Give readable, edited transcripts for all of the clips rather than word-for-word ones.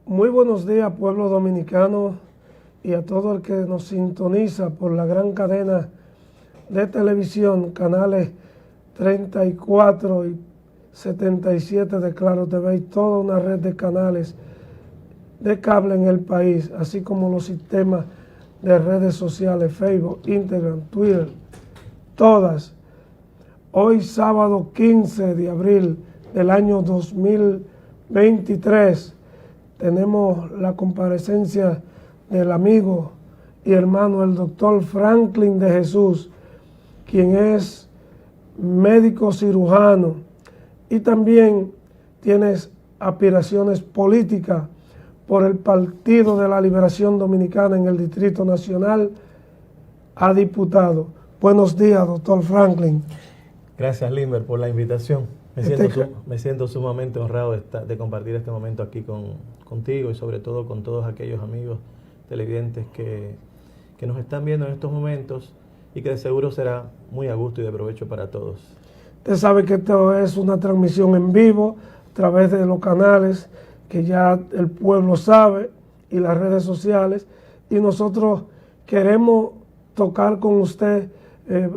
Muy buenos días, pueblo dominicano, y a todo el que nos sintoniza por la gran cadena de televisión, canales 34 y 77 de Claro TV y toda una red de canales de cable en el país, así como los sistemas de redes sociales, Facebook, Instagram, Twitter, todas. Hoy sábado 15 de abril del año 2023 tenemos la comparecencia del amigo y hermano, el doctor Franklin de Jesús, quien es médico cirujano y también tiene aspiraciones políticas por el Partido de la Liberación Dominicana en el Distrito Nacional a diputado. Buenos días, doctor Franklin. Gracias, Limber, por la invitación. Me siento sumamente honrado de compartir este momento aquí contigo y sobre todo con todos aquellos amigos televidentes que nos están viendo en estos momentos y que de seguro será muy a gusto y de provecho para todos. Usted sabe que esto es una transmisión en vivo a través de los canales que ya el pueblo sabe y las redes sociales, y nosotros queremos tocar con usted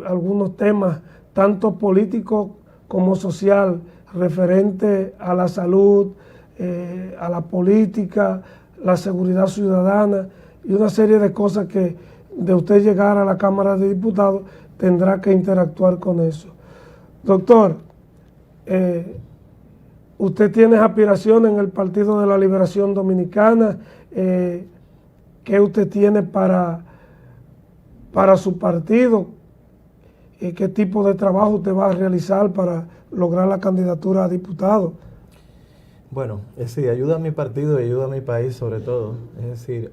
algunos temas tanto político como social, referente a la salud, a la política, la seguridad ciudadana y una serie de cosas que de usted llegar a la Cámara de Diputados tendrá que interactuar con eso. Doctor, usted tiene aspiraciones en el Partido de la Liberación Dominicana. ¿Qué usted tiene para su partido? ¿Qué tipo de trabajo usted va a realizar para lograr la candidatura a diputado? Bueno, sí, ayuda a mi partido y ayuda a mi país sobre todo. Es decir,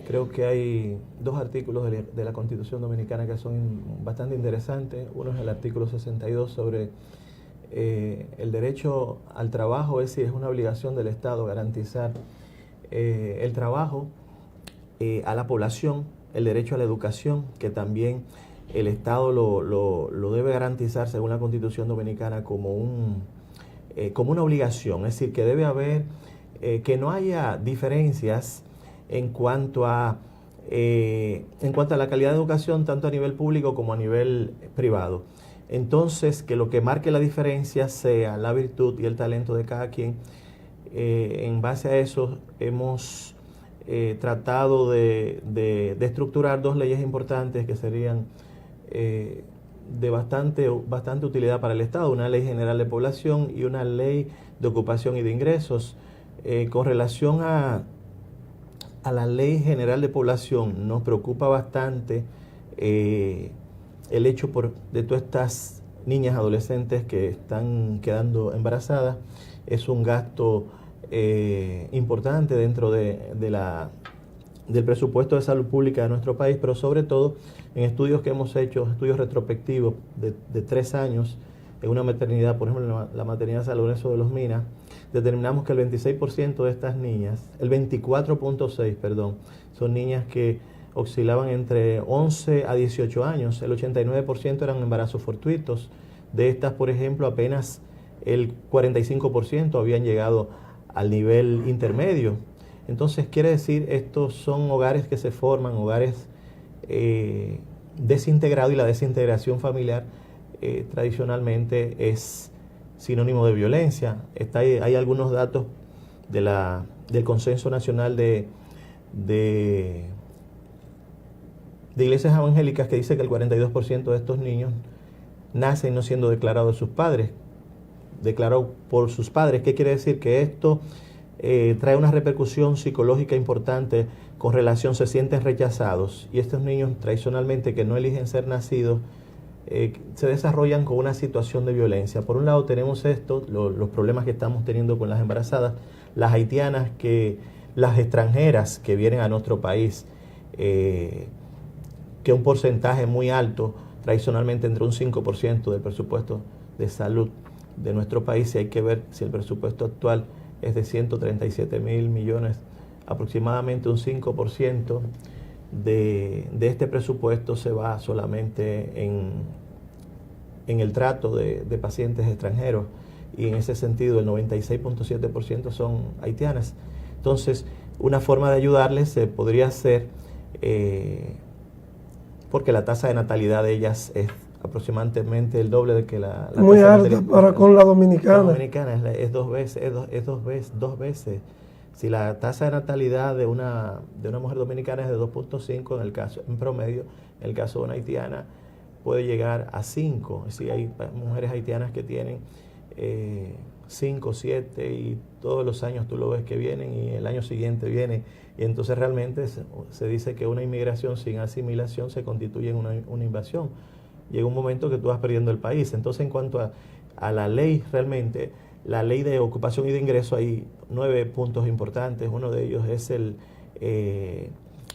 creo que hay dos artículos de la Constitución Dominicana que son bastante interesantes. Uno es el artículo 62 sobre el derecho al trabajo, es decir, es una obligación del Estado garantizar el trabajo a la población, el derecho a la educación, que también el Estado lo debe garantizar según la Constitución Dominicana como una obligación, es decir, que debe haber, que no haya diferencias en cuanto a la calidad de educación, tanto a nivel público como a nivel privado. Entonces, que lo que marque la diferencia sea la virtud y el talento de cada quien. En base a eso hemos tratado de estructurar dos leyes importantes que serían de bastante utilidad para el Estado, una ley general de población y una ley de ocupación y de ingresos. Con relación a la ley general de población, nos preocupa bastante el hecho de todas estas niñas adolescentes que están quedando embarazadas. Es un gasto importante dentro del presupuesto de salud pública de nuestro país, pero sobre todo en estudios que hemos hecho, estudios retrospectivos de 3 años, en una maternidad, por ejemplo, la maternidad San Lorenzo de los Minas, determinamos que el 26% de estas niñas, el 24.6%, perdón, son niñas que oscilaban entre 11 a 18 años, el 89% eran embarazos fortuitos. De estas, por ejemplo, apenas el 45% habían llegado al nivel intermedio. Entonces, quiere decir, estos son hogares que se forman, hogares desintegrados, y la desintegración familiar tradicionalmente es sinónimo de violencia. Hay algunos datos del Consenso Nacional de iglesias evangélicas que dice que el 42% de estos niños nacen no siendo declarados por sus padres. ¿Qué quiere decir? Que esto trae una repercusión psicológica importante con relación, se sienten rechazados, y estos niños tradicionalmente que no eligen ser nacidos se desarrollan con una situación de violencia. Por un lado tenemos los problemas que estamos teniendo con las embarazadas, las haitianas, las extranjeras que vienen a nuestro país, que un porcentaje muy alto, tradicionalmente entre un 5% del presupuesto de salud de nuestro país, y hay que ver si el presupuesto actual es de 137.000 millones, aproximadamente un 5% de este presupuesto se va solamente en el trato de pacientes extranjeros, y en ese sentido el 96.7% son haitianas. Entonces, una forma de ayudarles podría ser, porque la tasa de natalidad de ellas es aproximadamente el doble de que la muy tasa alta para con la dominicana. La dominicana es dos veces. Si la tasa de natalidad de una mujer dominicana es de 2.5 en promedio, en el caso de una haitiana puede llegar a 5. Es decir, hay mujeres haitianas que tienen 5, 7 y todos los años tú lo ves que vienen y el año siguiente vienen. Y entonces realmente se dice que una inmigración sin asimilación se constituye en una invasión. Llega un momento que tú vas perdiendo el país. Entonces, en cuanto a la ley, realmente, la ley de ocupación y de ingreso, hay 9 puntos importantes. Uno de ellos es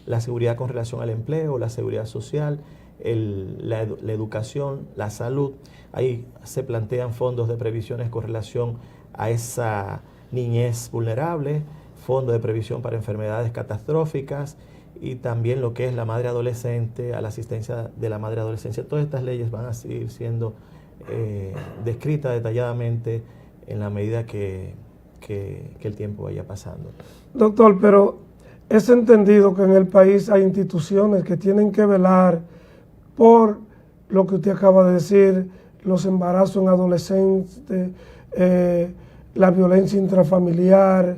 la seguridad con relación al empleo, la seguridad social, la educación, la salud. Ahí se plantean fondos de previsiones con relación a esa niñez vulnerable, fondo de previsión para enfermedades catastróficas y también lo que es la madre adolescente, a la asistencia de la madre adolescencia. Todas estas leyes van a seguir siendo descritas detalladamente en la medida que el tiempo vaya pasando. Doctor, pero es entendido que en el país hay instituciones que tienen que velar por lo que usted acaba de decir, los embarazos en adolescentes, la violencia intrafamiliar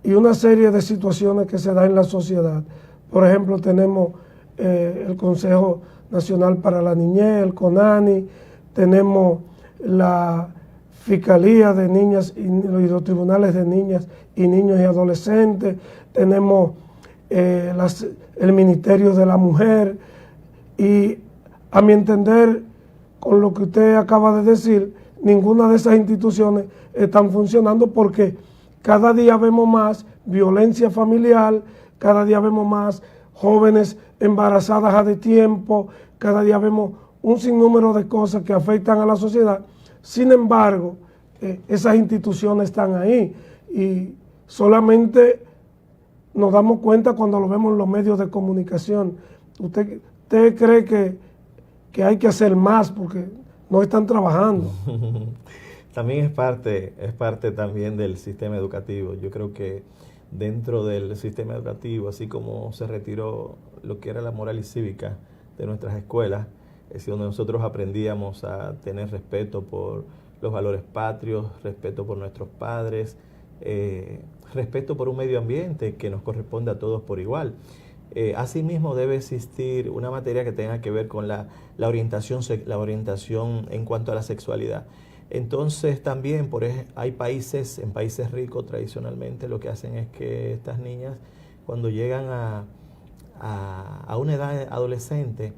y una serie de situaciones que se dan en la sociedad. Por ejemplo, tenemos el Consejo Nacional para la Niñez, el CONANI, tenemos la Fiscalía de Niñas y los tribunales de niñas y niños y adolescentes, tenemos el Ministerio de la Mujer y, a mi entender, con lo que usted acaba de decir, ninguna de esas instituciones están funcionando porque cada día vemos más violencia familiar, cada día vemos más jóvenes embarazadas a destiempo, cada día vemos un sinnúmero de cosas que afectan a la sociedad. Sin embargo, esas instituciones están ahí y solamente nos damos cuenta cuando lo vemos en los medios de comunicación. ¿Usted cree que hay que hacer más porque no están trabajando? También es parte también del sistema educativo. Yo creo que dentro del sistema educativo, así como se retiró lo que era la moral y cívica de nuestras escuelas, es decir, donde nosotros aprendíamos a tener respeto por los valores patrios, respeto por nuestros padres, respeto por un medio ambiente que nos corresponde a todos por igual. Asimismo, debe existir una materia que tenga que ver con la orientación en cuanto a la sexualidad. Entonces también hay en países ricos tradicionalmente lo que hacen es que estas niñas cuando llegan a una edad adolescente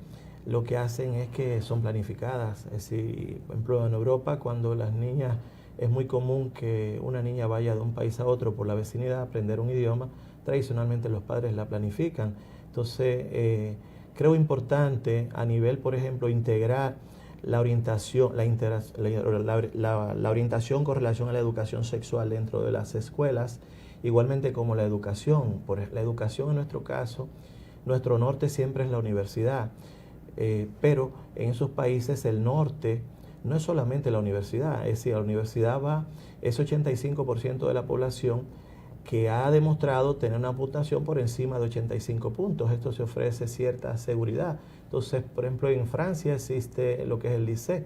lo que hacen es que son planificadas. Es decir, por ejemplo en Europa cuando las niñas es muy común que una niña vaya de un país a otro por la vecindad a aprender un idioma, tradicionalmente los padres la planifican. Entonces creo importante a nivel, por ejemplo, integrar la orientación, la orientación con relación a la educación sexual dentro de las escuelas, igualmente como la educación. La educación en nuestro caso, nuestro norte siempre es la universidad, pero en esos países el norte no es solamente la universidad, es decir, la universidad es 85% de la población que ha demostrado tener una puntuación por encima de 85 puntos. Esto se ofrece cierta seguridad. Entonces, por ejemplo, en Francia existe lo que es el liceo.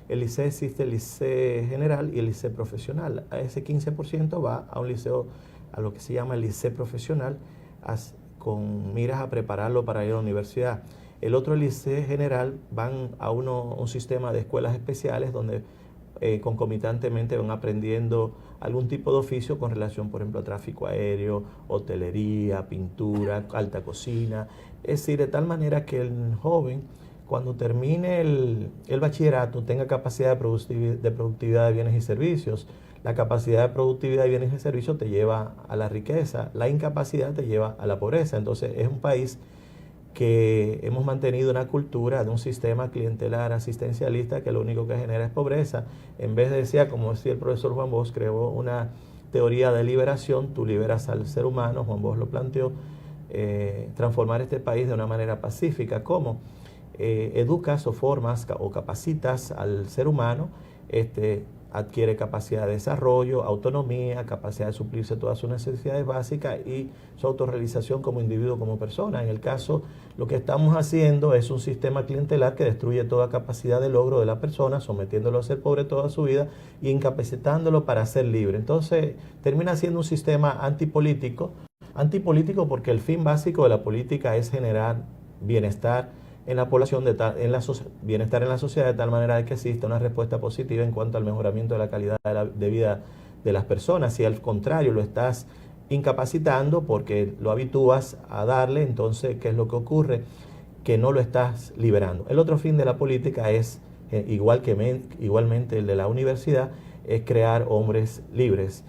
El liceo existe el liceo general y el liceo profesional. A ese 15% va a un liceo, a lo que se llama el liceo profesional, con miras a prepararlo para ir a la universidad. El otro liceo general van a un sistema de escuelas especiales donde concomitantemente van aprendiendo algún tipo de oficio con relación, por ejemplo, a tráfico aéreo, hotelería, pintura, alta cocina. Es decir, de tal manera que el joven, cuando termine el bachillerato, tenga capacidad de productividad de bienes y servicios. La capacidad de productividad de bienes y servicios te lleva a la riqueza, la incapacidad te lleva a la pobreza. Entonces, es un país que hemos mantenido una cultura de un sistema clientelar asistencialista que lo único que genera es pobreza. En vez de decir, como decía el profesor Juan Bosch, creó una teoría de liberación, tú liberas al ser humano, Juan Bosch lo planteó, transformar este país de una manera pacífica. ¿Cómo? Educas o formas o capacitas al ser humano adquiere capacidad de desarrollo, autonomía, capacidad de suplirse todas sus necesidades básicas y su autorrealización como individuo, como persona. En el caso, lo que estamos haciendo es un sistema clientelar que destruye toda capacidad de logro de la persona, sometiéndolo a ser pobre toda su vida y incapacitándolo para ser libre. Entonces, termina siendo un sistema antipolítico porque el fin básico de la política es generar bienestar en la población, bienestar en la sociedad, de tal manera que exista una respuesta positiva en cuanto al mejoramiento de la calidad de vida de las personas. Si al contrario lo estás incapacitando porque lo habitúas a darle, entonces, ¿qué es lo que ocurre? Que no lo estás liberando. El otro fin de la política es, igualmente el de la universidad, es crear hombres libres.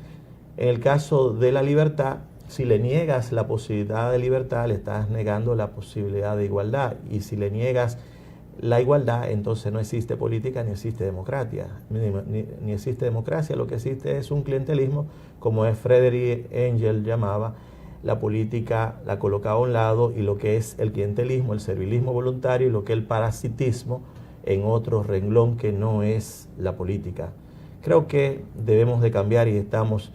En el caso de la libertad, si le niegas la posibilidad de libertad, le estás negando la posibilidad de igualdad. Y si le niegas la igualdad, entonces no existe política ni existe democracia. Ni existe democracia, lo que existe es un clientelismo, como es Friedrich Engels llamaba, la política la colocaba a un lado, y lo que es el clientelismo, el servilismo voluntario, y lo que es el parasitismo en otro renglón que no es la política. Creo que debemos de cambiar y estamos...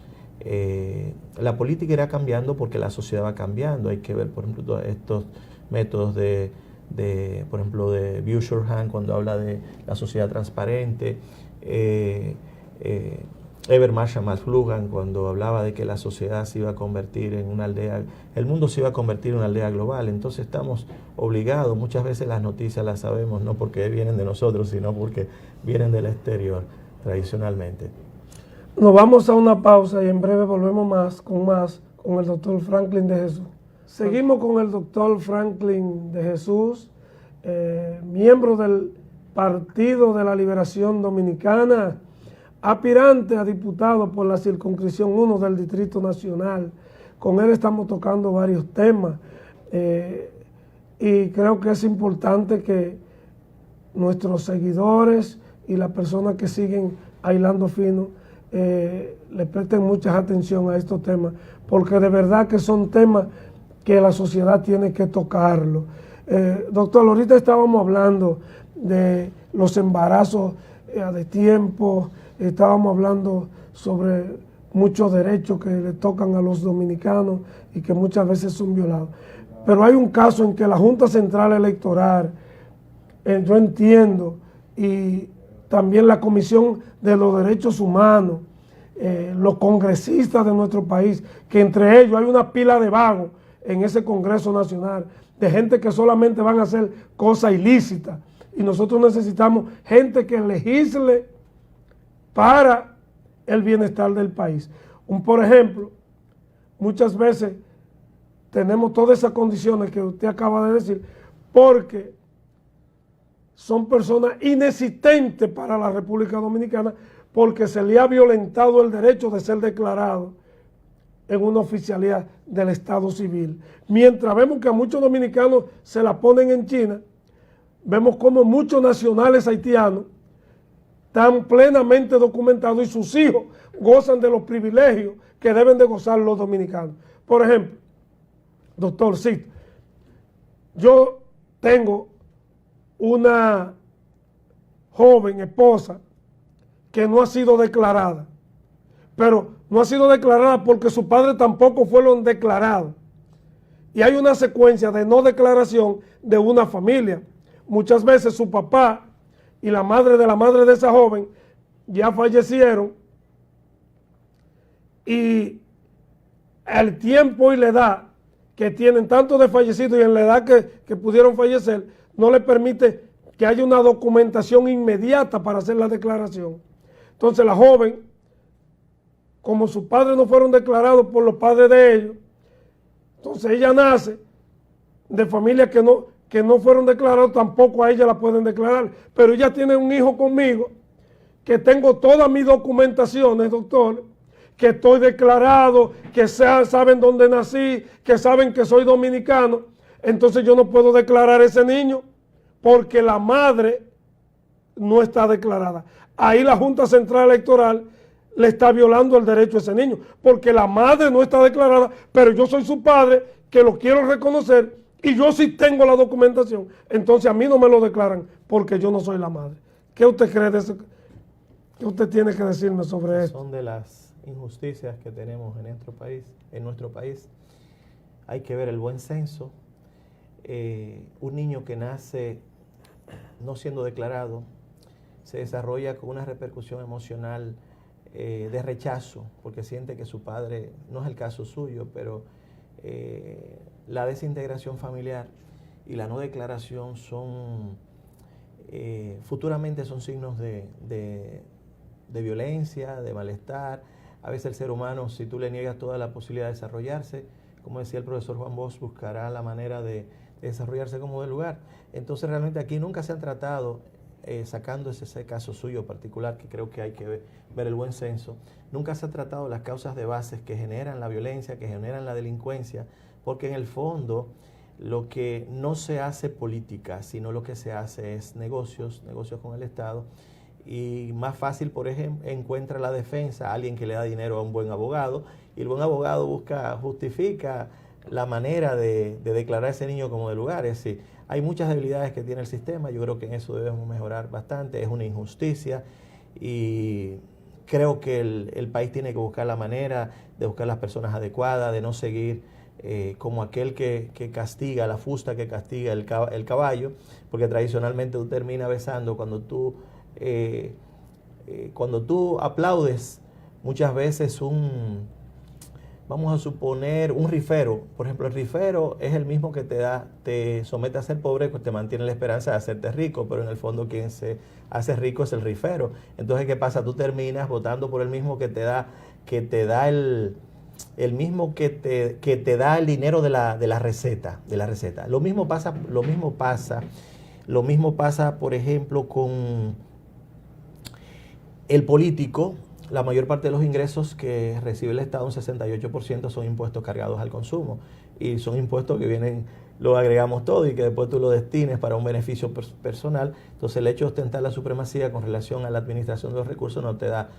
la política irá cambiando porque la sociedad va cambiando. Hay que ver, por ejemplo, estos métodos por ejemplo, de Bouchard cuando habla de la sociedad transparente, Eber Marshall McLuhan cuando hablaba de que la sociedad se iba a convertir en una aldea, el mundo se iba a convertir en una aldea global. Entonces estamos obligados, muchas veces las noticias las sabemos no porque vienen de nosotros, sino porque vienen del exterior tradicionalmente. Nos vamos a una pausa y en breve volvemos con el doctor Franklin de Jesús. Seguimos con el doctor Franklin de Jesús, miembro del Partido de la Liberación Dominicana, aspirante a diputado por la circunscripción 1 del Distrito Nacional. Con él estamos tocando varios temas y creo que es importante que nuestros seguidores y las personas que siguen a Hilando Fino le presten mucha atención a estos temas, porque de verdad que son temas que la sociedad tiene que tocarlo. Doctor, ahorita estábamos hablando de los embarazos de tiempo, estábamos hablando sobre muchos derechos que le tocan a los dominicanos y que muchas veces son violados. Pero hay un caso en que la Junta Central Electoral, yo entiendo, y también la Comisión de los Derechos Humanos, los congresistas de nuestro país, que entre ellos hay una pila de vagos en ese Congreso Nacional, de gente que solamente van a hacer cosas ilícitas, y nosotros necesitamos gente que legisle para el bienestar del país. Por ejemplo, muchas veces tenemos todas esas condiciones que usted acaba de decir, porque son personas inexistentes para la República Dominicana, porque se le ha violentado el derecho de ser declarado en una oficialidad del Estado civil. Mientras vemos que a muchos dominicanos se la ponen en China, vemos como muchos nacionales haitianos están plenamente documentados y sus hijos gozan de los privilegios que deben de gozar los dominicanos. Por ejemplo, doctor Cito, yo tengo una joven esposa que no ha sido declarada, pero no ha sido declarada porque su padre tampoco fueron declarados. Y hay una secuencia de no declaración de una familia. Muchas veces su papá y la madre de esa joven ya fallecieron, y el tiempo y la edad que tienen tanto de fallecidos y en la edad que pudieron fallecer, no le permite que haya una documentación inmediata para hacer la declaración. Entonces la joven, como sus padres no fueron declarados por los padres de ellos, entonces ella nace de familias que no fueron declarados, tampoco a ella la pueden declarar, pero ella tiene un hijo conmigo, que tengo todas mis documentaciones, doctor, que estoy declarado, que saben dónde nací, que saben que soy dominicano. Entonces yo no puedo declarar a ese niño porque la madre no está declarada. Ahí la Junta Central Electoral le está violando el derecho a ese niño, porque la madre no está declarada, pero yo soy su padre, que lo quiero reconocer, y yo sí tengo la documentación. Entonces a mí no me lo declaran porque yo no soy la madre. ¿Qué usted cree de eso? ¿Qué usted tiene que decirme sobre esto? Son de las injusticias que tenemos en nuestro país. Hay que ver el buen censo. Un niño que nace no siendo declarado se desarrolla con una repercusión emocional de rechazo, porque siente que su padre, no es el caso suyo, pero la desintegración familiar y la no declaración futuramente son signos de violencia, de malestar. A veces el ser humano, si tú le niegas toda la posibilidad de desarrollarse, como decía el profesor Juan Bosch, buscará la manera de desarrollarse como de lugar. Entonces realmente aquí nunca se han tratado, sacando ese caso suyo particular, que creo que hay que ver el buen censo, nunca se ha tratado las causas de bases que generan la violencia, que generan la delincuencia, porque en el fondo lo que no se hace política, sino lo que se hace es negocios con el Estado. Y más fácil, por ejemplo, encuentra la defensa alguien que le da dinero a un buen abogado, y el buen abogado justifica la manera de declarar a ese niño como de lugar. Es decir, hay muchas debilidades que tiene el sistema, yo creo que en eso debemos mejorar bastante, es una injusticia, y creo que el país tiene que buscar la manera de buscar las personas adecuadas, de no seguir como aquel que castiga, la fusta que castiga el caballo, porque tradicionalmente tú terminas besando cuando tú aplaudes muchas veces vamos a suponer, un rifero. Por ejemplo, el rifero es el mismo que te somete a ser pobre, pues te mantiene la esperanza de hacerte rico, pero en el fondo quien se hace rico es el rifero. Entonces, ¿qué pasa? Tú terminas votando por el mismo que te da el mismo que te da el dinero de la receta. Lo mismo pasa, por ejemplo, con el político. La mayor parte de los ingresos que recibe el Estado, un 68%, son impuestos cargados al consumo. Y son impuestos que vienen, lo agregamos todo y que después tú lo destines para un beneficio personal. Entonces el hecho de ostentar la supremacía con relación a la administración de los recursos no te da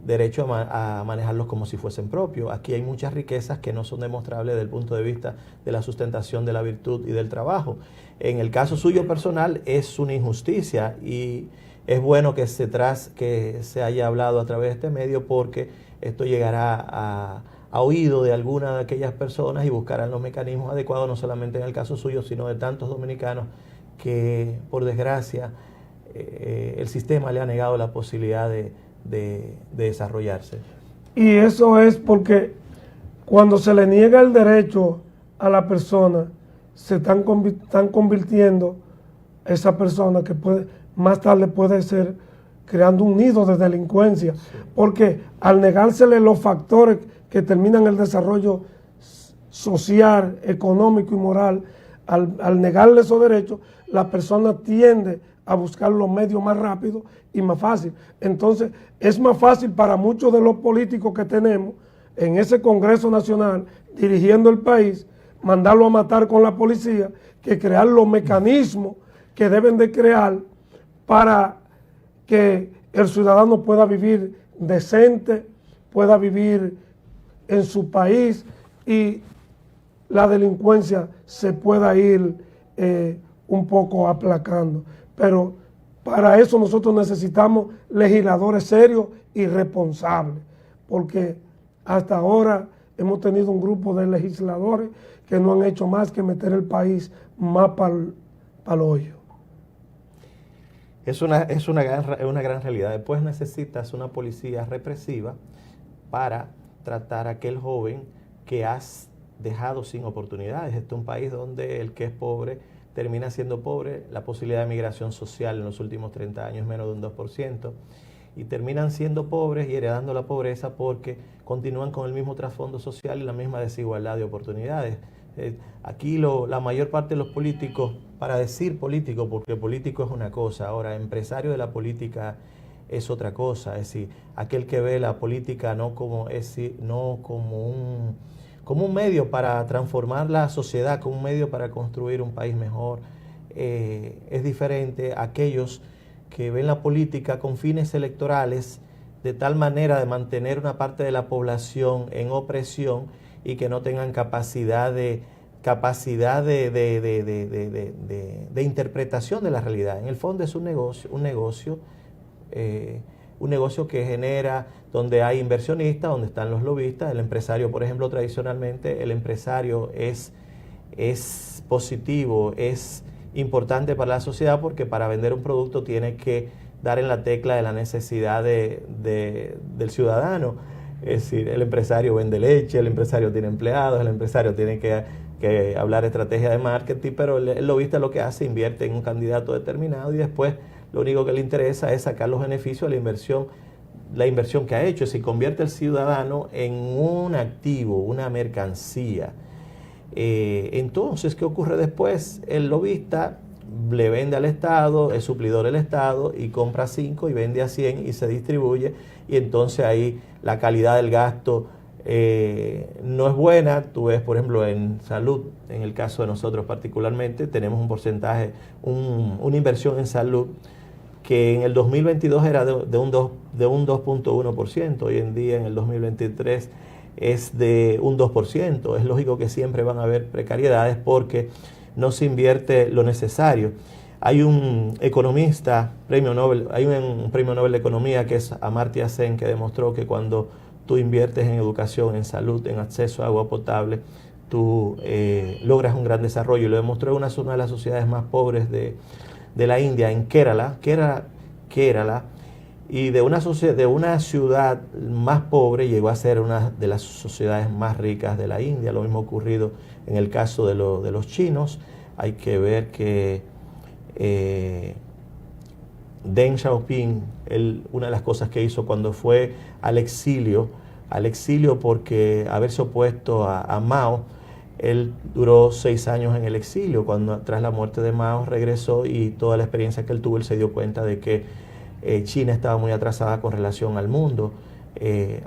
derecho a manejarlos como si fuesen propios. Aquí hay muchas riquezas que no son demostrables desde el punto de vista de la sustentación de la virtud y del trabajo. En el caso suyo personal es una injusticia, y es bueno que se haya hablado a través de este medio, porque esto llegará a oído de alguna de aquellas personas y buscarán los mecanismos adecuados, no solamente en el caso suyo, sino de tantos dominicanos que, por desgracia, el sistema le ha negado la posibilidad de desarrollarse. Y eso es porque cuando se le niega el derecho a la persona, se están convirtiendo esa persona que más tarde puede ser creando un nido de delincuencia, porque al negársele los factores que terminan el desarrollo social, económico y moral, al negarle esos derechos, la persona tiende a buscar los medios más rápidos y más fácil. Entonces, es más fácil para muchos de los políticos que tenemos en ese Congreso Nacional, dirigiendo el país, mandarlo a matar con la policía, que crear los mecanismos que deben de crear para que el ciudadano pueda vivir decente, pueda vivir en su país y la delincuencia se pueda ir un poco aplacando. Pero para eso nosotros necesitamos legisladores serios y responsables, porque hasta ahora hemos tenido un grupo de legisladores que no han hecho más que meter el país más para el hoyo. Es una gran realidad. Después necesitas una policía represiva para tratar a aquel joven que has dejado sin oportunidades. Este es un país donde el que es pobre termina siendo pobre. La posibilidad de migración social en los últimos 30 años es menos de un 2%. Y terminan siendo pobres y heredando la pobreza porque continúan con el mismo trasfondo social y la misma desigualdad de oportunidades. Aquí la mayor parte de los políticos, para decir político, porque político es una cosa, ahora empresario de la política es otra cosa, es decir, aquel que ve la política no como un medio para transformar la sociedad, como un medio para construir un país mejor, es diferente a aquellos que ven la política con fines electorales, de tal manera de mantener una parte de la población en opresión y que no tengan capacidad de interpretación de la realidad. En el fondo es un negocio un negocio que genera, donde hay inversionistas, donde están los lobistas. El empresario, por ejemplo, tradicionalmente, el empresario es positivo, es importante para la sociedad, porque para vender un producto tiene que dar en la tecla de la necesidad del ciudadano. Es decir, el empresario vende leche, el empresario tiene empleados, el empresario tiene que hablar estrategia de marketing, pero el lobista lo que hace, invierte en un candidato determinado y después lo único que le interesa es sacar los beneficios de la inversión que ha hecho. Es decir, convierte al ciudadano en un activo, una mercancía. Entonces, ¿qué ocurre después? El lobista le vende al Estado, es suplidor del Estado y compra 5 y vende a 100 y se distribuye, y entonces ahí la calidad del gasto no es buena. Tú ves, por ejemplo, en salud, en el caso de nosotros particularmente, tenemos un porcentaje, una inversión en salud que en el 2022 era de un 2.1%, hoy en día en el 2023 es de un 2%. Es lógico que siempre van a haber precariedades porque no se invierte lo necesario. Hay un economista, hay un premio Nobel de Economía que es Amartya Sen, que demostró que cuando tú inviertes en educación, en salud, en acceso a agua potable, tú logras un gran desarrollo. Y lo demostró en una de las sociedades más pobres de la India, en Kerala, y de una ciudad más pobre llegó a ser una de las sociedades más ricas de la India. Lo mismo ha ocurrido en el caso de los chinos. Hay que ver que Deng Xiaoping, una de las cosas que hizo cuando fue al exilio porque haberse opuesto a Mao, él duró 6 años en el exilio. Cuando tras la muerte de Mao regresó, y toda la experiencia que él tuvo, él se dio cuenta de que China estaba muy atrasada con relación al mundo.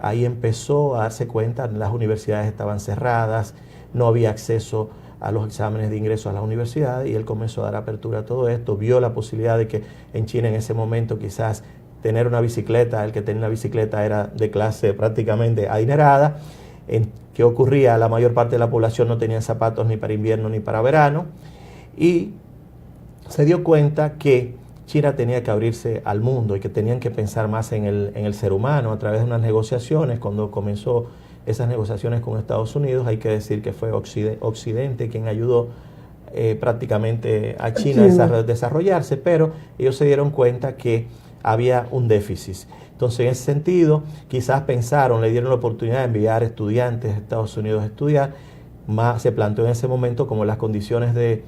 Ahí empezó a darse cuenta, las universidades estaban cerradas, no había acceso a los exámenes de ingreso a las universidades, y él comenzó a dar apertura a todo esto. Vio la posibilidad de que en China en ese momento quizás tener una bicicleta, el que tenía una bicicleta era de clase prácticamente adinerada. ¿Qué ocurría? La mayor parte de la población no tenía zapatos ni para invierno ni para verano, y se dio cuenta que China tenía que abrirse al mundo y que tenían que pensar más en el ser humano a través de unas negociaciones. Cuando comenzó esas negociaciones con Estados Unidos, hay que decir que fue Occidente quien ayudó prácticamente a China a desarrollarse, pero ellos se dieron cuenta que había un déficit. Entonces, en ese sentido, quizás pensaron, le dieron la oportunidad de enviar estudiantes a Estados Unidos a estudiar. Se planteó en ese momento, como las condiciones de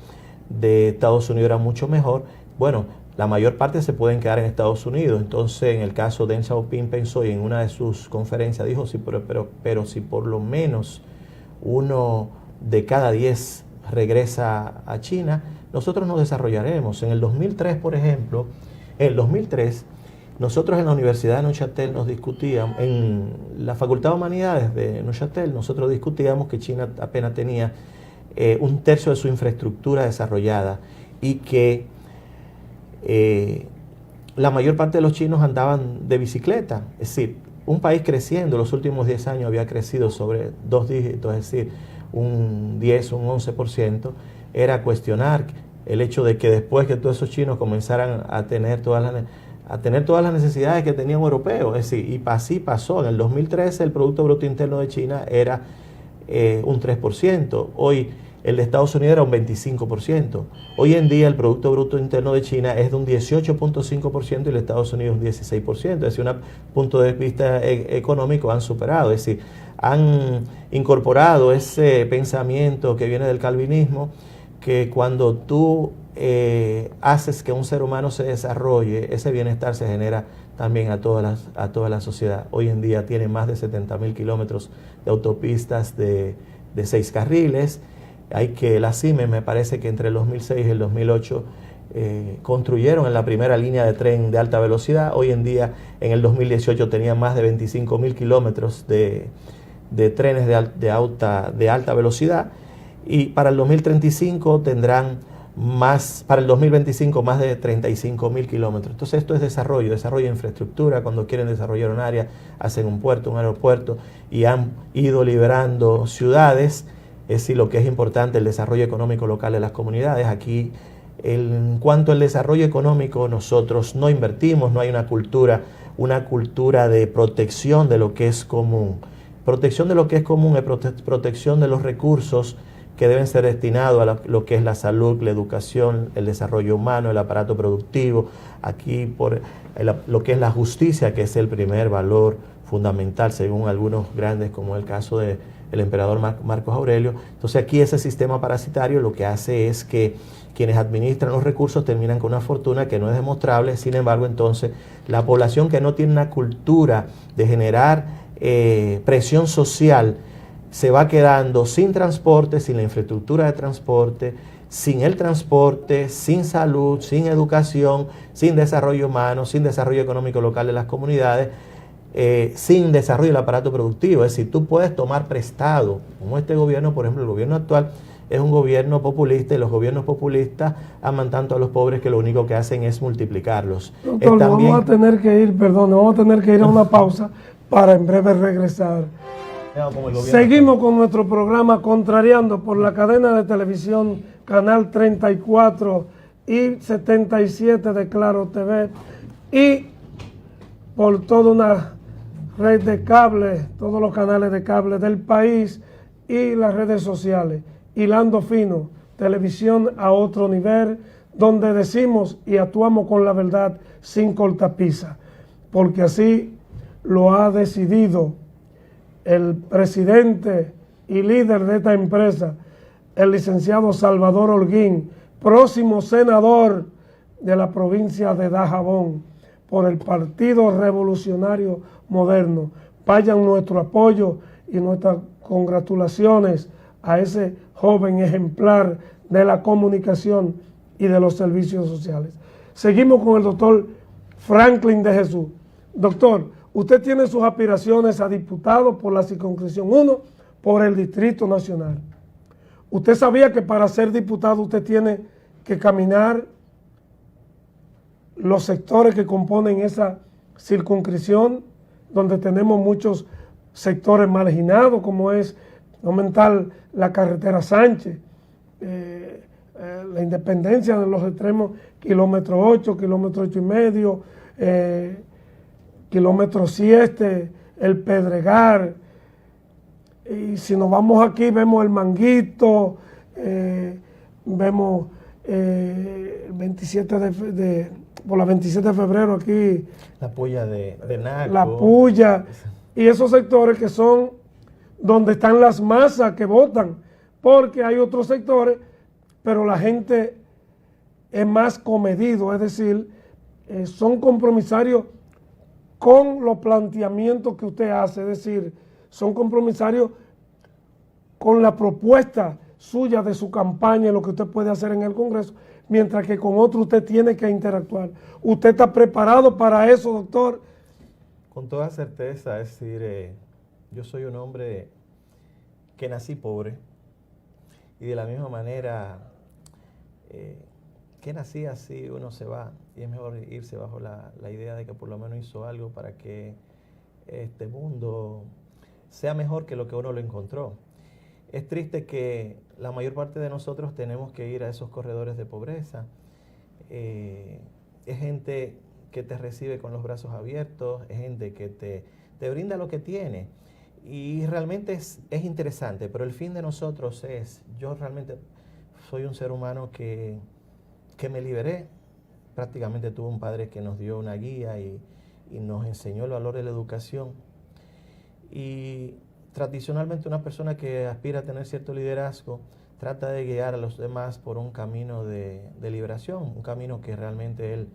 Estados Unidos eran mucho mejor, bueno, la mayor parte se pueden quedar en Estados Unidos. Entonces, en el caso de Deng Xiaoping pensó, y en una de sus conferencias dijo, sí, pero si por lo menos 1 de cada 10 regresa a China, nosotros nos desarrollaremos. En el 2003, por ejemplo, nosotros en la Universidad de Neuchâtel nos discutíamos, en la Facultad de Humanidades de Neuchâtel, nosotros discutíamos que China apenas tenía 1/3 de su infraestructura desarrollada, y que la mayor parte de los chinos andaban de bicicleta. Es decir, un país creciendo, los últimos 10 años había crecido sobre 2 dígitos, es decir, un 10, un 11%, era cuestionar el hecho de que después que todos esos chinos comenzaran a tener todas las necesidades que tenían europeos. Es decir, y así pasó. En el 2013 el Producto Bruto Interno de China era un 3%. Hoy el de Estados Unidos era un 25%. Hoy en día el Producto Bruto Interno de China es de un 18.5% y el de Estados Unidos un 16%. Es decir, un punto de vista económico han superado. Es decir, han incorporado ese pensamiento que viene del calvinismo, que cuando tú haces que un ser humano se desarrolle, ese bienestar se genera también a toda la sociedad. Hoy en día tiene más de 70.000 kilómetros de autopistas de 6 carriles. La CIME, me parece que entre el 2006 y el 2008 construyeron en la primera línea de tren de alta velocidad. Hoy en día, en el 2018, tenían más de 25.000 kilómetros de trenes de alta velocidad, y para el 2035 tendrán para el 2025 más de 35.000 kilómetros. Entonces esto es desarrollo de infraestructura. Cuando quieren desarrollar un área, hacen un puerto, un aeropuerto, y han ido liberando ciudades. Es decir, lo que es importante, el desarrollo económico local de las comunidades. Aquí, en cuanto al desarrollo económico, nosotros no invertimos, no hay una cultura una cultura de protección de lo que es común. Protección de lo que es común es protección de los recursos que deben ser destinados a lo que es la salud, la educación, el desarrollo humano, el aparato productivo, aquí por lo que es la justicia, que es el primer valor fundamental según algunos grandes, como el caso del emperador Marcos Aurelio. Entonces aquí ese sistema parasitario lo que hace es que quienes administran los recursos terminan con una fortuna que no es demostrable. Sin embargo, entonces la población que no tiene una cultura de generar presión social se va quedando sin transporte, sin la infraestructura de transporte, sin el transporte, sin salud, sin educación, sin desarrollo humano, sin desarrollo económico local de las comunidades, sin desarrollo del aparato productivo. Es decir, tú puedes tomar prestado, como este gobierno, por ejemplo, el gobierno actual es un gobierno populista, y los gobiernos populistas aman tanto a los pobres que lo único que hacen es multiplicarlos. Doctor, vamos a tener que ir a una pausa para en breve regresar. Seguimos con nuestro programa Contrariando por la cadena de televisión Canal 34 y 77 de Claro TV y por toda una red de cable, todos los canales de cable del país y las redes sociales. Hilando Fino, televisión a otro nivel, donde decimos y actuamos con la verdad sin cortapisa, porque así lo ha decidido el presidente y líder de esta empresa, el licenciado Salvador Holguín, próximo senador de la provincia de Dajabón, por el Partido Revolucionario Moderno. Vayan nuestro apoyo y nuestras congratulaciones a ese joven ejemplar de la comunicación y de los servicios sociales. Seguimos con el doctor Franklin de Jesús. Doctor, usted tiene sus aspiraciones a diputado por la circunscripción 1 por el Distrito Nacional. ¿Usted sabía que para ser diputado usted tiene que caminar los sectores que componen esa circunscripción, donde tenemos muchos sectores marginados, como es aumentar la carretera Sánchez, la Independencia de los extremos, kilómetro 8, kilómetro 8,5, kilómetro 7, el Pedregal, y si nos vamos aquí vemos el Manguito, vemos el 27 por la 27 de febrero aquí. La Puya de Naco. La Puya, y esos sectores que son donde están las masas que votan, porque hay otros sectores, pero la gente es más comedido, es decir, son compromisarios con los planteamientos que usted hace, es decir, son compromisarios con la propuesta suya de su campaña y lo que usted puede hacer en el Congreso, mientras que con otros usted tiene que interactuar. ¿Usted está preparado para eso, doctor? Con toda certeza, es decir, yo soy un hombre que nací pobre y de la misma manera que nací así, uno se va y es mejor irse bajo la idea de que por lo menos hizo algo para que este mundo sea mejor que lo que uno lo encontró. Es triste que la mayor parte de nosotros tenemos que ir a esos corredores de pobreza. Es gente que te recibe con los brazos abiertos, es gente que te brinda lo que tiene. Y realmente es interesante, pero el fin de nosotros yo realmente soy un ser humano que me liberé. Prácticamente tuve un padre que nos dio una guía y nos enseñó el valor de la educación. Y tradicionalmente una persona que aspira a tener cierto liderazgo trata de guiar a los demás por un camino de liberación, un camino que realmente él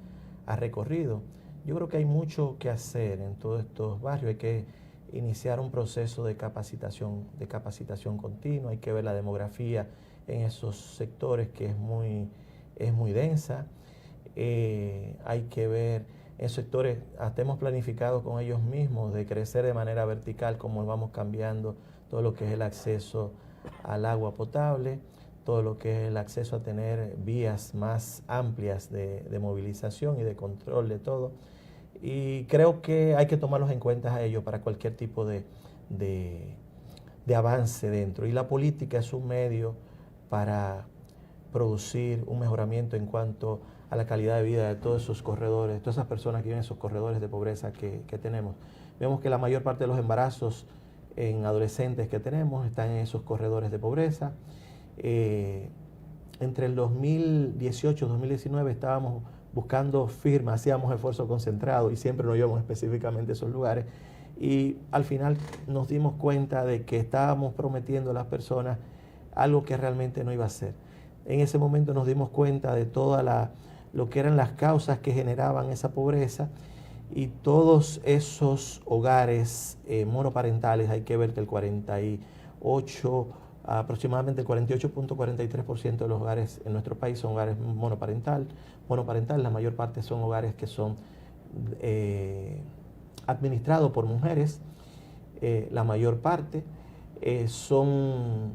ha recorrido. Yo creo que hay mucho que hacer en todos estos barrios. Hay que iniciar un proceso de capacitación continua, hay que ver la demografía en esos sectores que es muy densa. Hay que ver en sectores, hasta hemos planificado con ellos mismos de crecer de manera vertical, como vamos cambiando todo lo que es el acceso al agua potable, todo lo que es el acceso a tener vías más amplias de movilización y de control de todo. Y creo que hay que tomarlos en cuenta a ellos para cualquier tipo de avance dentro. Y la política es un medio para producir un mejoramiento en cuanto a la calidad de vida de todos esos corredores, todas esas personas que viven en esos corredores de pobreza que tenemos. Vemos que la mayor parte de los embarazos en adolescentes que tenemos están en esos corredores de pobreza. Entre el 2018 y 2019 estábamos buscando firmas, hacíamos esfuerzo concentrado y siempre nos íbamos específicamente a esos lugares. Y al final nos dimos cuenta de que estábamos prometiendo a las personas algo que realmente no iba a ser. En ese momento nos dimos cuenta de toda lo que eran las causas que generaban esa pobreza, y todos esos hogares monoparentales, hay que ver que aproximadamente el 48.43% de los hogares en nuestro país son hogares monoparental, la mayor parte son hogares que son administrados por mujeres, la mayor parte son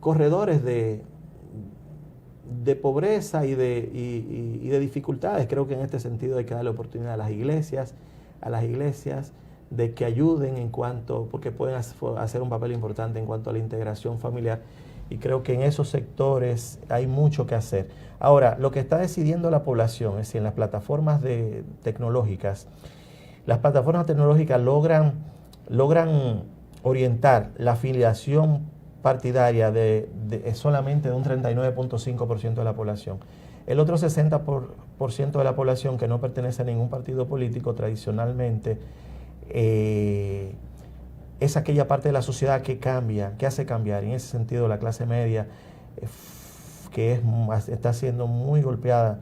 corredores de pobreza y de dificultades. Creo que en este sentido hay que darle oportunidad a las iglesias de que ayuden porque pueden hacer un papel importante en cuanto a la integración familiar, y creo que en esos sectores hay mucho que hacer. Ahora, lo que está decidiendo la población, es decir, en las plataformas tecnológicas, logran orientar la afiliación partidaria solamente de un 39.5% de la población. El otro 60% de la población que no pertenece a ningún partido político tradicionalmente es aquella parte de la sociedad que hace cambiar. Y en ese sentido la clase media, está siendo muy golpeada,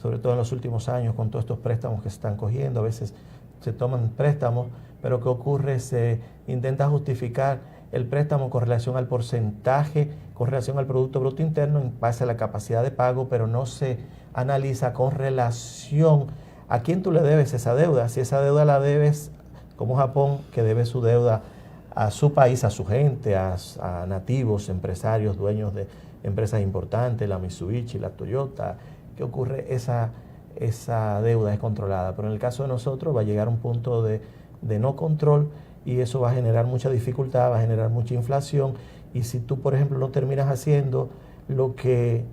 sobre todo en los últimos años, con todos estos préstamos que se están cogiendo. A veces se toman préstamos, pero ¿qué ocurre? Se intenta justificar el préstamo con relación al porcentaje, con relación al Producto Bruto Interno en base a la capacidad de pago, pero no se analiza con relación a quién tú le debes esa deuda. Si esa deuda la debes, como Japón, que debe su deuda a su país, a su gente, a nativos, empresarios, dueños de empresas importantes, la Mitsubishi, la Toyota. ¿Qué ocurre? Esa deuda es controlada, pero en el caso de nosotros va a llegar a un punto de no control, y eso va a generar mucha dificultad, va a generar mucha inflación. Y si tú, por ejemplo, no terminas haciendo lo que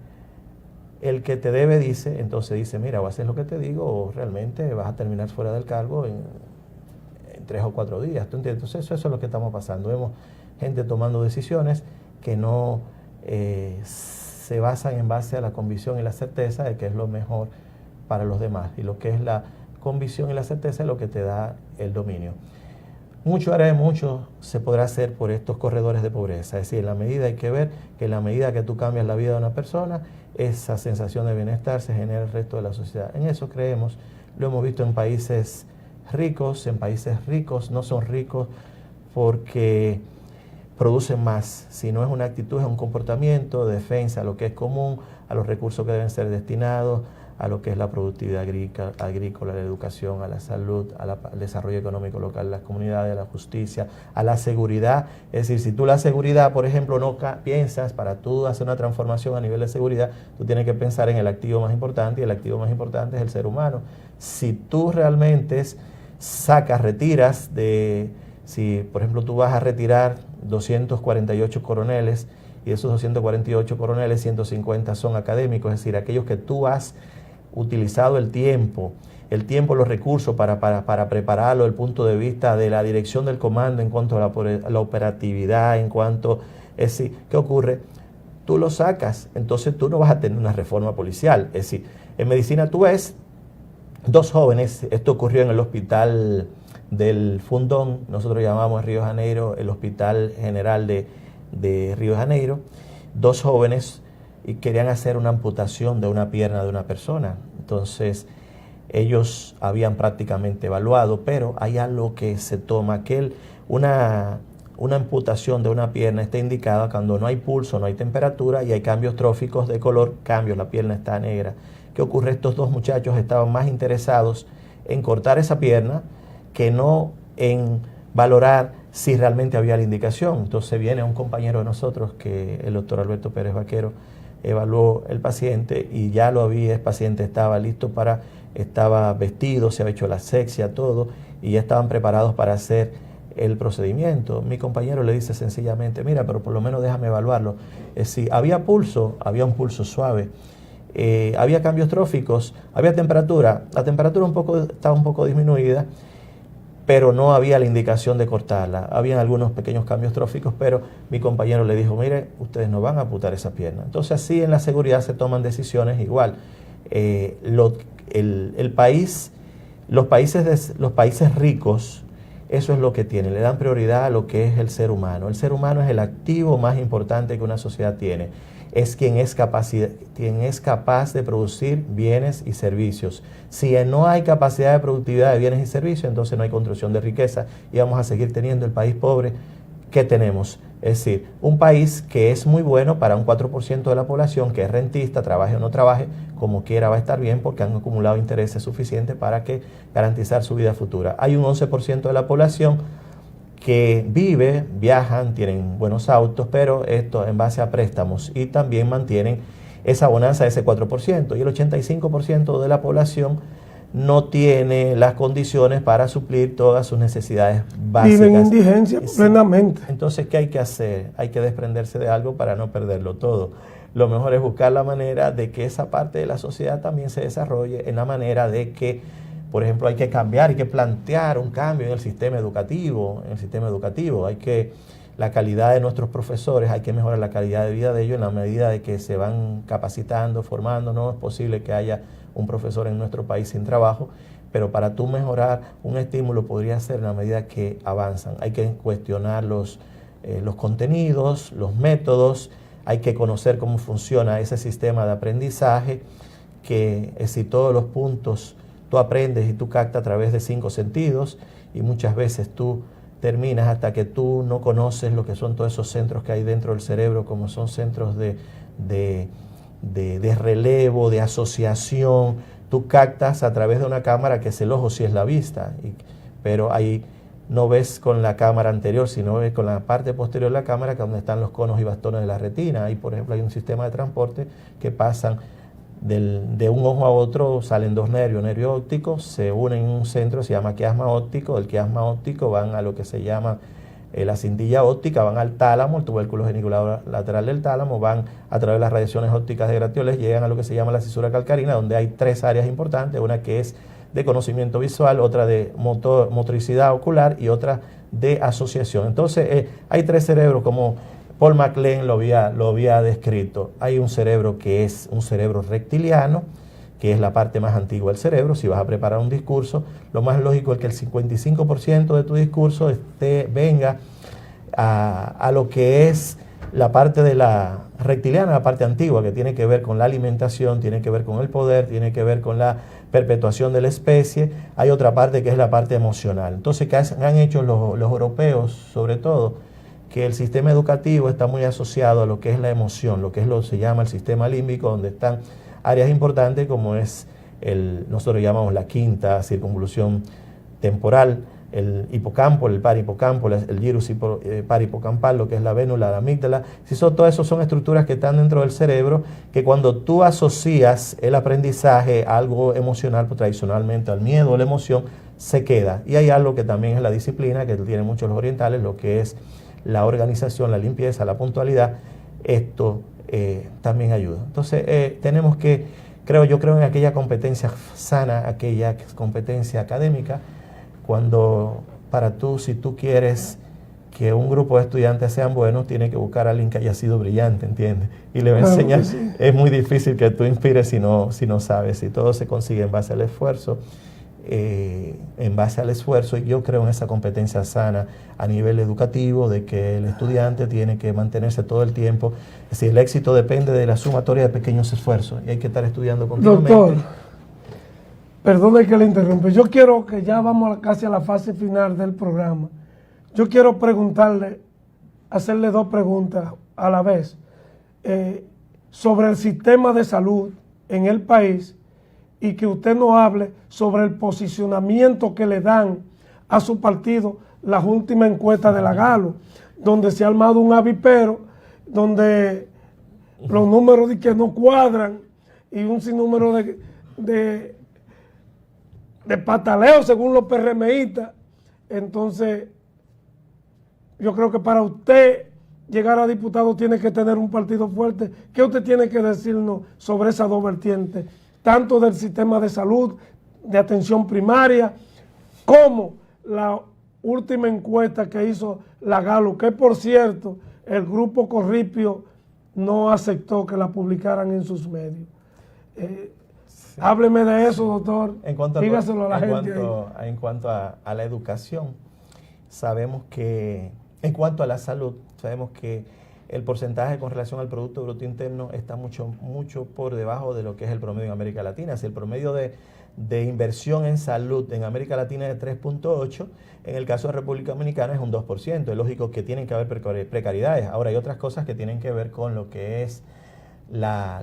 el que te debe dice, entonces dice, mira, o haces lo que te digo o realmente vas a terminar fuera del cargo en 3 o 4 días. ¿Tú entiendes? Entonces eso es lo que estamos pasando. Vemos gente tomando decisiones que no se basan en base a la convicción y la certeza de que es lo mejor para los demás. Y lo que es la convicción y la certeza es lo que te da el dominio. Mucho se podrá hacer por estos corredores de pobreza. Es decir, en la medida hay que ver que en la medida que tú cambias la vida de una persona, esa sensación de bienestar se genera en el resto de la sociedad. En eso creemos, lo hemos visto en países ricos. En países ricos no son ricos porque producen más, sino es una actitud, es un comportamiento de defensa a lo que es común, a los recursos que deben ser destinados, a lo que es la productividad agrícola, a la educación, a la salud, al desarrollo económico local de las comunidades, a la justicia, a la seguridad. Es decir, si tú la seguridad, por ejemplo, no piensas, para tú hacer una transformación a nivel de seguridad, tú tienes que pensar en el activo más importante, y el activo más importante es el ser humano. Si tú realmente retiras si por ejemplo tú vas a retirar 248 coroneles, y esos 248 coroneles, 150 son académicos, es decir, aquellos que tú has utilizado el tiempo, los recursos para prepararlo desde el punto de vista de la dirección del comando en cuanto a la operatividad, es decir, ¿qué ocurre? Tú lo sacas, entonces tú no vas a tener una reforma policial. Es decir, en medicina tú ves 2 jóvenes, esto ocurrió en el hospital del Fundón, nosotros llamamos en Río de Janeiro el Hospital General de Río de Janeiro, 2 jóvenes y querían hacer una amputación de una pierna de una persona. Entonces ellos habían prácticamente evaluado, pero hay algo que se toma, que una amputación de una pierna está indicada cuando no hay pulso, no hay temperatura y hay cambios tróficos de color, la pierna está negra. ¿Qué ocurre? Estos 2 muchachos estaban más interesados en cortar esa pierna que no en valorar si realmente había la indicación. Entonces viene un compañero de nosotros, que el doctor Alberto Pérez Vaquero, evaluó el paciente y ya el paciente estaba listo estaba vestido, se había hecho la asepsia, todo, y ya estaban preparados para hacer el procedimiento. Mi compañero le dice sencillamente, mira, pero por lo menos déjame evaluarlo. Si había pulso, había un pulso suave, había cambios tróficos, había temperatura, la temperatura estaba un poco disminuida, pero no había la indicación de cortarla. Habían algunos pequeños cambios tróficos, pero mi compañero le dijo, mire, ustedes no van a amputar esa pierna. Entonces así en la seguridad se toman decisiones igual. El país, los países ricos, eso es lo que tienen, le dan prioridad a lo que es el ser humano. El ser humano es el activo más importante que una sociedad tiene. Es quien es capaz de producir bienes y servicios. Si no hay capacidad de productividad de bienes y servicios, entonces no hay construcción de riqueza y vamos a seguir teniendo el país pobre que tenemos. Es decir, un país que es muy bueno para un 4% de la población, que es rentista, trabaje o no trabaje, como quiera va a estar bien porque han acumulado intereses suficientes para garantizar su vida futura. Hay un 11% de la población que viajan, tienen buenos autos, pero esto en base a préstamos y también mantienen esa bonanza de ese 4%. Y el 85% de la población no tiene las condiciones para suplir todas sus necesidades básicas. Viven en indigencia plenamente. Entonces, ¿qué hay que hacer? Hay que desprenderse de algo para no perderlo todo. Lo mejor es buscar la manera de que esa parte de la sociedad también se desarrolle en la manera de que, por ejemplo, hay que cambiar, hay que plantear un cambio en el sistema educativo. La calidad de nuestros profesores, hay que mejorar la calidad de vida de ellos en la medida de que se van capacitando, formando. No es posible que haya un profesor en nuestro país sin trabajo, pero para tú mejorar un estímulo podría ser en la medida que avanzan. Hay que cuestionar los contenidos, los métodos, hay que conocer cómo funciona ese sistema de aprendizaje, que si todos los puntos tú aprendes y tú captas a través de 5 sentidos y muchas veces tú terminas hasta que tú no conoces lo que son todos esos centros que hay dentro del cerebro, como son centros de relevo, de asociación. Tú captas a través de una cámara que es el ojo, si es la vista, pero ahí no ves con la cámara anterior, sino ves con la parte posterior de la cámara, que es donde están los conos y bastones de la retina. Ahí, por ejemplo, hay un sistema de transporte que pasan de un ojo a otro, salen 2 nervio óptico, se unen en un centro, se llama quiasma óptico. Del quiasma óptico van a lo que se llama la cintilla óptica, van al tálamo, el tubérculo geniculado lateral del tálamo, van a través de las radiaciones ópticas de gratioles, llegan a lo que se llama la cisura calcarina, donde hay 3 áreas importantes, una que es de conocimiento visual, otra de motricidad ocular y otra de asociación. Entonces hay 3 cerebros, como Paul MacLean lo había descrito. Hay un cerebro que es un cerebro reptiliano, que es la parte más antigua del cerebro. Si vas a preparar un discurso, lo más lógico es que el 55% de tu discurso venga a lo que es la parte de la reptiliana, la parte antigua, que tiene que ver con la alimentación, tiene que ver con el poder, tiene que ver con la perpetuación de la especie. Hay otra parte que es la parte emocional. Entonces, ¿qué han hecho los europeos, sobre todo? Que el sistema educativo está muy asociado a lo que es la emoción, lo que se llama el sistema límbico, donde están áreas importantes como es nosotros llamamos la quinta circunvolución temporal, el hipocampo, el parahipocampo, el gyrus parahipocampal, lo que es la vénula, la amígdala. Todo eso son estructuras que están dentro del cerebro, que cuando tú asocias el aprendizaje a algo emocional, pues tradicionalmente al miedo o la emoción, se queda. Y hay algo que también es la disciplina, que tienen muchos los orientales, lo que es la organización, la limpieza, la puntualidad. Esto también ayuda. Entonces tenemos que, yo creo en aquella competencia sana, aquella competencia académica, cuando si tú quieres que un grupo de estudiantes sean buenos, tienes que buscar a alguien que haya sido brillante, ¿entiendes? Y le va a enseñar. Sí. Es muy difícil que tú inspires si no sabes, y todo se consigue en base al esfuerzo. Y yo creo en esa competencia sana a nivel educativo, de que el estudiante tiene que mantenerse todo el tiempo. Es decir, el éxito depende de la sumatoria de pequeños esfuerzos y hay que estar estudiando continuamente. Doctor, perdone que le interrumpa. Yo quiero que ya vamos casi a la fase final del programa. Yo quiero hacerle 2 preguntas a la vez sobre el sistema de salud en el país, y que usted nos hable sobre el posicionamiento que le dan a su partido las últimas encuestas de la Galo, donde se ha armado un avipero, donde los números de que no cuadran y un sinnúmero de pataleos según los PRMistas. Entonces, yo creo que para usted llegar a diputado tiene que tener un partido fuerte. ¿Qué usted tiene que decirnos sobre esas dos vertientes, tanto del sistema de salud, de atención primaria, como la última encuesta que hizo la Galo, que por cierto, el grupo Corripio no aceptó que la publicaran en sus medios? Sí. Hábleme de eso, doctor. Dígaselo a la gente. En cuanto a la educación, sabemos que, en cuanto a la salud, sabemos que el porcentaje con relación al Producto Bruto Interno está mucho por debajo de lo que es el promedio en América Latina. Si el promedio de inversión en salud en América Latina es de 3.8, en el caso de República Dominicana es un 2%. Es lógico que tienen que haber precariedades. Ahora hay otras cosas que tienen que ver con lo que es la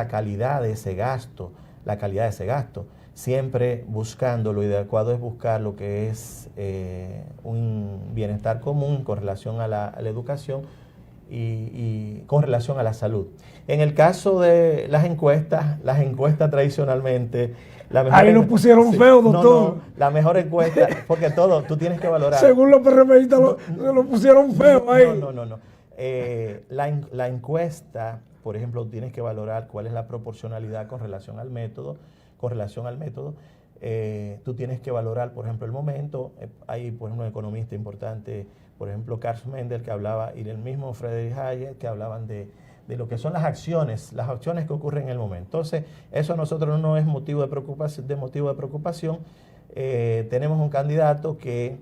calidad de ese gasto, siempre buscando, lo adecuado es buscar lo que es un bienestar común con relación a la educación y con relación a la salud. En el caso de las encuestas tradicionalmente... Ahí lo pusieron feo, doctor. No, la mejor encuesta, porque todo, tú tienes que valorar. Según los PRMistas lo pusieron feo ahí. No. La encuesta, por ejemplo, tienes que valorar cuál es la proporcionalidad con relación al método. Tú tienes que valorar, por ejemplo, el momento. Hay, por ejemplo, un economista importante, por ejemplo, Carl Mendel, que hablaba, y el mismo Friedrich Hayek, que hablaban de lo que son las acciones que ocurren en el momento. Entonces, eso a nosotros no es motivo de preocupación. Tenemos un candidato que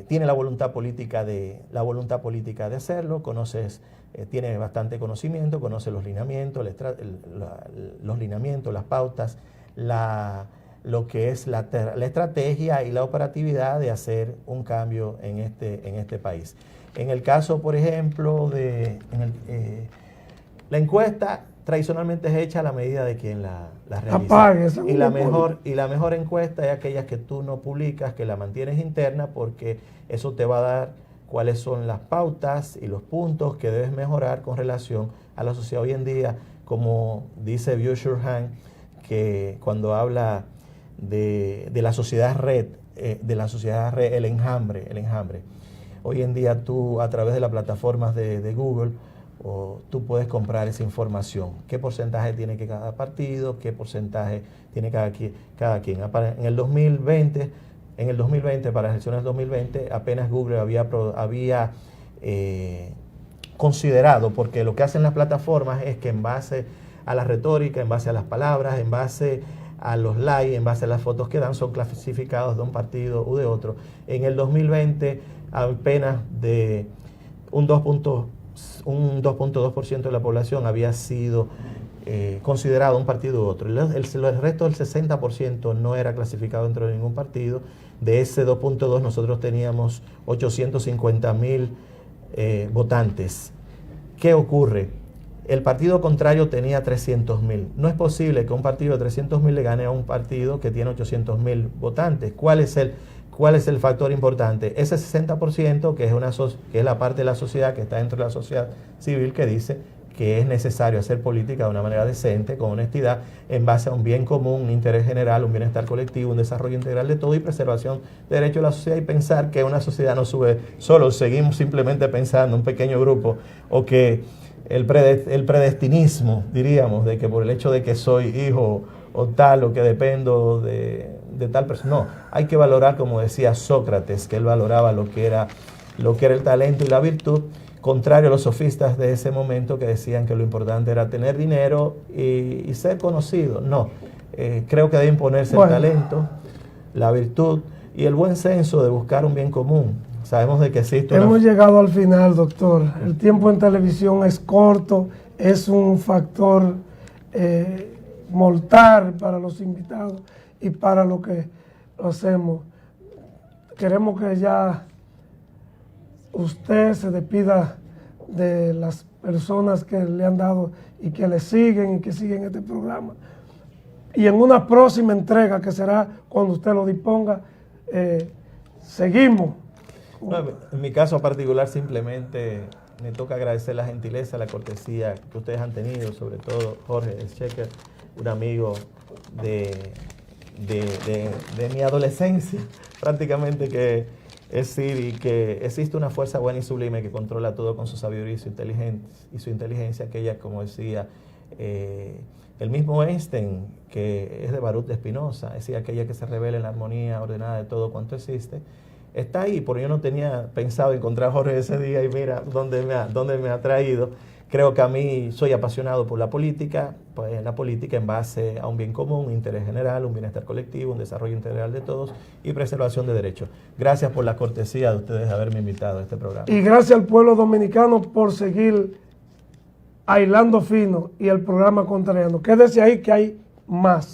tiene la voluntad política de hacerlo, tiene bastante conocimiento, conoce los lineamientos, las pautas, lo que es la estrategia y la operatividad de hacer un cambio en este país. En el caso, por ejemplo, la encuesta tradicionalmente es hecha a la medida de quien la realiza. Y la mejor encuesta es aquella que tú no publicas, que la mantienes interna, porque eso te va a dar cuáles son las pautas y los puntos que debes mejorar con relación a la sociedad hoy en día, como dice Byung-Chul Han, que cuando habla de la sociedad red, el enjambre. Hoy en día tú, a través de las plataformas de Google, tú puedes comprar esa información. ¿Qué porcentaje tiene que cada partido? ¿Qué porcentaje tiene cada quien? En el 2020, para las elecciones del 2020, apenas Google había considerado, porque lo que hacen las plataformas es que en base a la retórica, en base a las palabras, en base a los likes, en base a las fotos que dan, son clasificados de un partido u de otro. En el 2020, apenas de un 2.2% de la población había sido considerado un partido u otro. El resto del 60% no era clasificado dentro de ningún partido. De ese 2.2 nosotros teníamos 850,000 votantes. ¿Qué ocurre? El partido contrario tenía 300,000. No es posible que un partido de 300,000 le gane a un partido que tiene 800,000 votantes. ¿Cuál es el factor importante? Ese 60%, que es la parte de la sociedad que está dentro de la sociedad civil, que dice que es necesario hacer política de una manera decente, con honestidad, en base a un bien común, un interés general, un bienestar colectivo, un desarrollo integral de todo y preservación de derechos de la sociedad, y pensar que una sociedad no sube solo, seguimos simplemente pensando un pequeño grupo, o que el predestinismo, diríamos, de que por el hecho de que soy hijo o tal, o que dependo de tal persona. No, hay que valorar, como decía Sócrates, que él valoraba lo que era el talento y la virtud, contrario a los sofistas de ese momento que decían que lo importante era tener dinero y ser conocido. No, creo que debe imponerse el talento, la virtud y el buen senso de buscar un bien común. Sabemos de que existe Hemos llegado al final, doctor. El tiempo en televisión es corto, es un factor mortal para los invitados y para lo que hacemos. Queremos que ya usted se despida de las personas que le han dado y que le siguen y que siguen este programa. Y en una próxima entrega, que será cuando usted lo disponga, seguimos. No, en mi caso particular, simplemente me toca agradecer la gentileza, la cortesía que ustedes han tenido, sobre todo Jorge Schecker, un amigo de mi adolescencia, prácticamente, que Es decir, y que existe una fuerza buena y sublime que controla todo con su sabiduría y su inteligencia, aquella, como decía el mismo Einstein, que es de Baruch de Spinoza, es decir, aquella que se revela en la armonía ordenada de todo cuanto existe, está ahí, porque yo no tenía pensado encontrar a Jorge ese día y mira dónde me ha traído. Creo que a mí soy apasionado por la política, pues la política en base a un bien común, un interés general, un bienestar colectivo, un desarrollo integral de todos y preservación de derechos. Gracias por la cortesía de ustedes de haberme invitado a este programa. Y gracias al pueblo dominicano por seguir a Hilando Fino y el programa Contrariando. Quédese ahí que hay más.